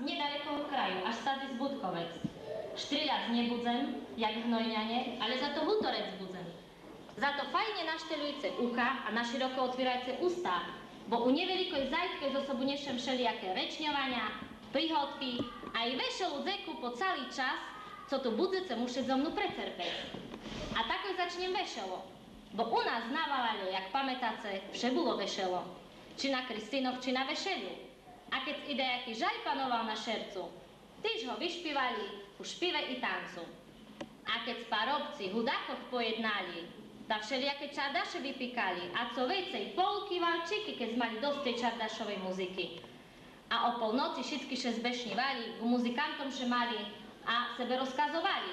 z nedalekého kraju, až stady z Budkovec. Štriľac nebudzem, jak hnojňane, ale za to hutorec budzem. Za to fajne naštelujúce ucha a naširoko otvírajúce ústa, bo u nevelikoj zajtke zo sobu nešem všelijaké rečňovania, príhodky a i vešelú dzeku po celý čas, co tu budzece muše zo mnu precerpeť. A takoj začnem vešelo, bo u nás navalali, jak pamätáce, vše bolo vešelo. Či na Kristinoch, či na vešeliu. A keď ide jaký žaj panoval na šercu, tyž ho vyšpívali u špive i tancu. A keď spárobci hudákoch pojednali, ta všelijaké čardaše vypíkali, a co vejcej polky valčiky, keď mali dosť tej čardašovej muziky. A o polnoci všetky še zbešnívali, k muzikantom še mali a sebe rozkazovali.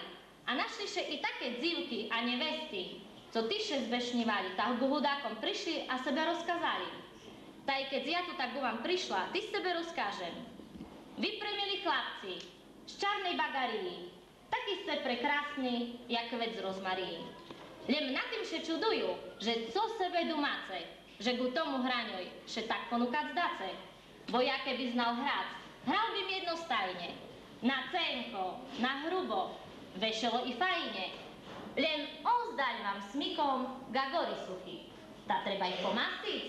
A našli še i také dzivky a nevesty, co ty še zbešnívali, tak k hudákom prišli a sebe rozkazali. Taj keď ja tu tak ku vám prišla, ty sebe rozkážem. Vy premili chlapci z čarnej bagarii, takí ste prekrásni, jak vec z rozmarí. Len na tým še čudujú, že co sebe domáce, že ku tomu hraňoj še tak ponúkať zdace. Bo ja keby znal hrať, hral by mi jednostajne, na cenko, na hrubo, vešelo i fajne. Len ozdaľ vám smykom gagory suchy, ta treba ich pomastiť.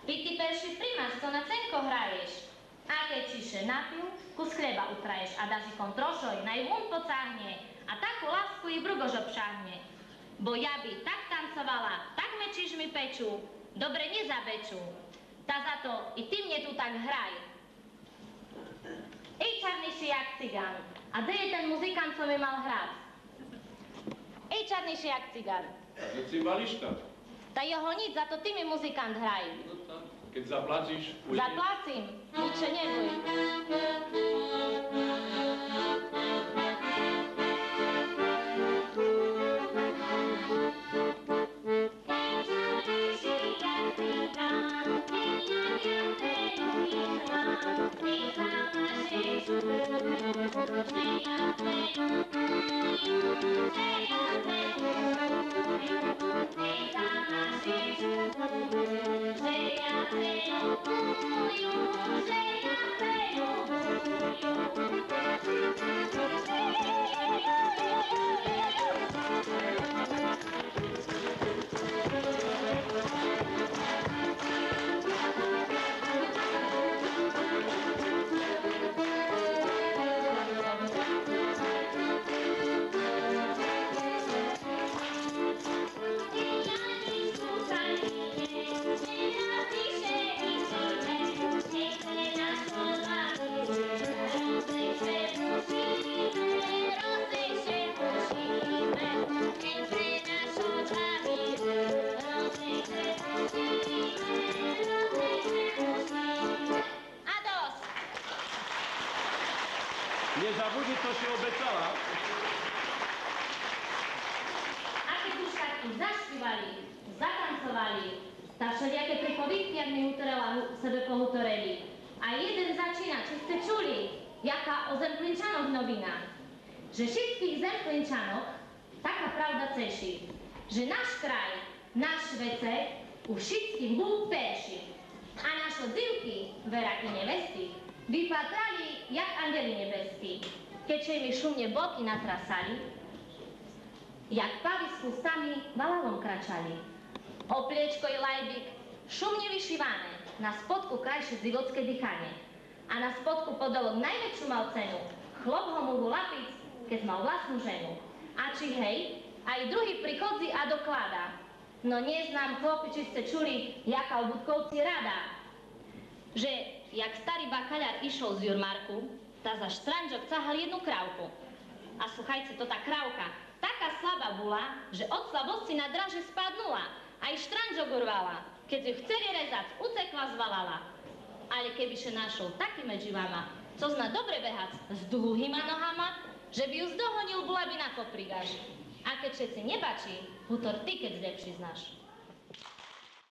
Ty perši primáš, co na cenko hraješ. A keď si še napil, kus chleba ukraješ a dáš ikom trošoj, naj um pocáhne a takú lásku i brugož obšáhne. Bo ja by tak tancovala, tak mečiš mi peču, dobre nezabeču. Ta za to i ty mne tu tak hraj. Ej, čarnejší jak cigán, a kde je ten muzikant, co mi mal hrať? Ej, čarnejší jak cigán. To cimbališka. Ta jeho nic, za to ty mi muzikant hraj. No tam, keď zaplatíš, ujde. Zaplácim, nič še nebuj. Nezabudni, co si obecala. A keď už tak tu zašpívali, zatancovali, tá všelijaké pripovídky, jak mi utrela sebe pohutoreli. A jeden začína, či ste čuli, jaká o Zemplínčanoch novina. Že všetkých Zemplínčanoch taká pravda ceší, že náš kraj, náš vece, u všetkým budú perši. A naše divky, vera i nevesty, vypatrali, jak andeli nebeskí, keďže mi šumne boky natrasali, jak pavy s chustami valalom kračali. Opliečko i lajbik šumne vyšívané, na spodku krajšie zivodské dýchanie. A na spodku podolok najväčšiu mal cenu, chlop ho mohol lapiť, keď mal vlastnú ženu. A či hej, aj druhý prichodzi a doklada. No neznám, chlopi, či ste čuli, jaká u Budkovci rada. Že jak starý bakaľár išiel z Jurmarku, tá za štranžok cahal jednu krávku. A sluchajte, to tá krávka taká slabá bola, že od slabosti na draže spadnula. Aj štranžok urvala. Keď ju chceli rezať, utekla, zvalala. Ale kebyže našiel taký medzi vama, co zna dobre behať s dlhýma nohama, že by ju zdohonil, bola by na koprigaž. A keď všetci nebačí, hutor ty, keď zlepší znaš.